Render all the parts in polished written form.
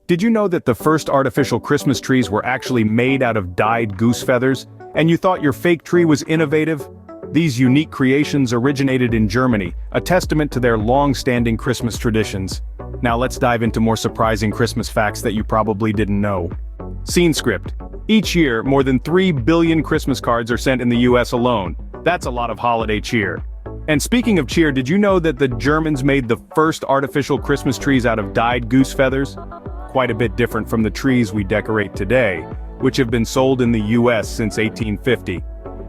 Did you know that the first artificial Christmas trees were actually made out of dyed goose feathers, and you thought your fake tree was innovative? These unique creations originated in Germany, a testament to their long-standing Christmas traditions. Now let's dive into more surprising Christmas facts that you probably didn't know. Scene script. Each year, more than 3 billion Christmas cards are sent in the US alone. That's a lot of holiday cheer. And speaking of cheer, did you know that the Germans made the first artificial Christmas trees out of dyed goose feathers? Quite a bit different from the trees we decorate today, which have been sold in the US since 1850.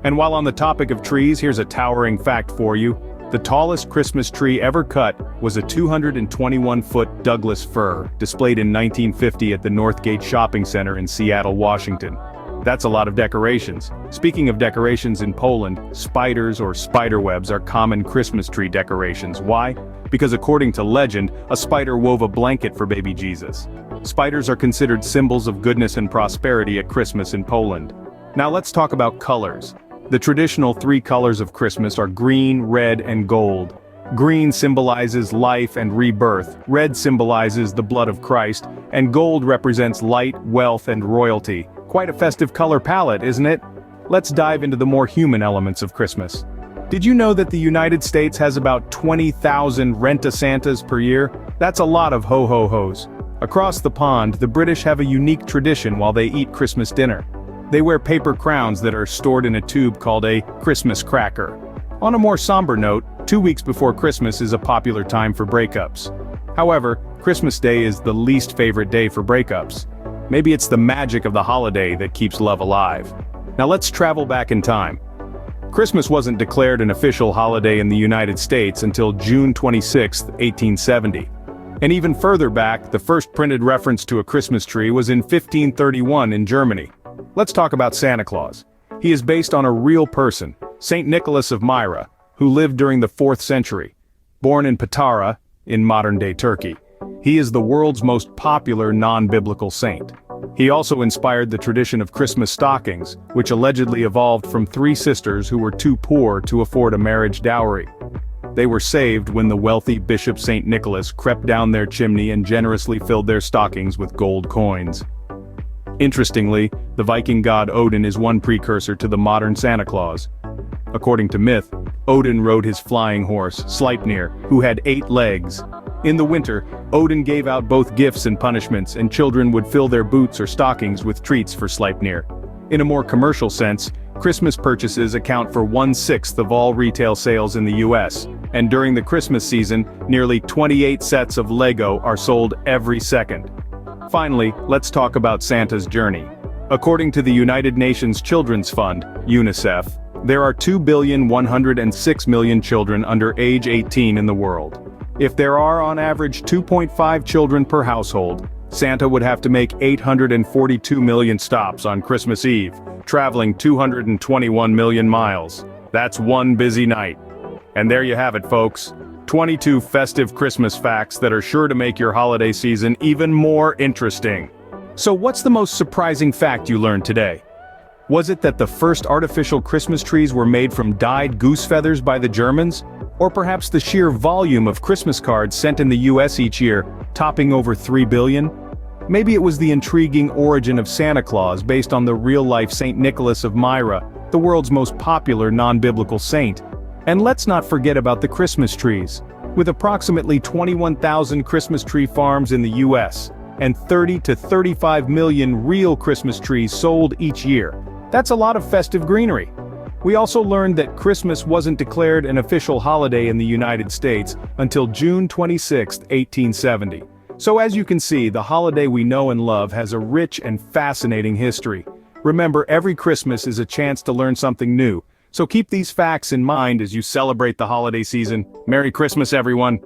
And while on the topic of trees, here's a towering fact for you. The tallest Christmas tree ever cut was a 221-foot Douglas fir, displayed in 1950 at the Northgate Shopping Center in Seattle, Washington. That's a lot of decorations. Speaking of decorations in Poland, spiders or spiderwebs are common Christmas tree decorations. Why? Because according to legend, a spider wove a blanket for baby Jesus. Spiders are considered symbols of goodness and prosperity at Christmas in Poland. Now let's talk about colors. The traditional 3 colors of Christmas are green, red, and gold. Green symbolizes life and rebirth, red symbolizes the blood of Christ, and gold represents light, wealth, and royalty. Quite a festive color palette, isn't it? Let's dive into the more human elements of Christmas. Did you know that the United States has about 20,000 rent-a-Santas per year? That's a lot of ho-ho-hos. Across the pond, the British have a unique tradition while they eat Christmas dinner. They wear paper crowns that are stored in a tube called a Christmas cracker. On a more somber note, 2 weeks before Christmas is a popular time for breakups. However, Christmas Day is the least favorite day for breakups. Maybe it's the magic of the holiday that keeps love alive. Now let's travel back in time. Christmas wasn't declared an official holiday in the United States until June 26, 1870. And even further back, the first printed reference to a Christmas tree was in 1531 in Germany. Let's talk about Santa Claus. He is based on a real person, Saint Nicholas of Myra, who lived during the 4th century. Born in Patara, in modern-day Turkey, he is the world's most popular non-biblical saint. He also inspired the tradition of Christmas stockings, which allegedly evolved from 3 sisters who were too poor to afford a marriage dowry. They were saved when the wealthy Bishop St. Nicholas crept down their chimney and generously filled their stockings with gold coins. Interestingly, the Viking god Odin is one precursor to the modern Santa Claus. According to myth, Odin rode his flying horse, Sleipnir, who had 8 legs. In the winter, Odin gave out both gifts and punishments, and children would fill their boots or stockings with treats for Sleipnir. In a more commercial sense, Christmas purchases account for 1/6 of all retail sales in the US, and during the Christmas season, nearly 28 sets of Lego are sold every second. Finally, let's talk about Santa's journey. According to the United Nations Children's Fund, UNICEF, there are 2,106,000,000 children under age 18 in the world. If there are on average 2.5 children per household, Santa would have to make 842 million stops on Christmas Eve, traveling 221 million miles. That's one busy night. And there you have it, folks. 22 festive Christmas facts that are sure to make your holiday season even more interesting. So what's the most surprising fact you learned today? Was it that the first artificial Christmas trees were made from dyed goose feathers by the Germans? Or perhaps the sheer volume of Christmas cards sent in the US each year, topping over 3 billion? Maybe it was the intriguing origin of Santa Claus based on the real-life Saint Nicholas of Myra, the world's most popular non-biblical saint. And let's not forget about the Christmas trees. With approximately 21,000 Christmas tree farms in the US, and 30 to 35 million real Christmas trees sold each year, that's a lot of festive greenery. We also learned that Christmas wasn't declared an official holiday in the United States until June 26, 1870. So as you can see, the holiday we know and love has a rich and fascinating history. Remember, every Christmas is a chance to learn something new. So keep these facts in mind as you celebrate the holiday season. Merry Christmas, everyone!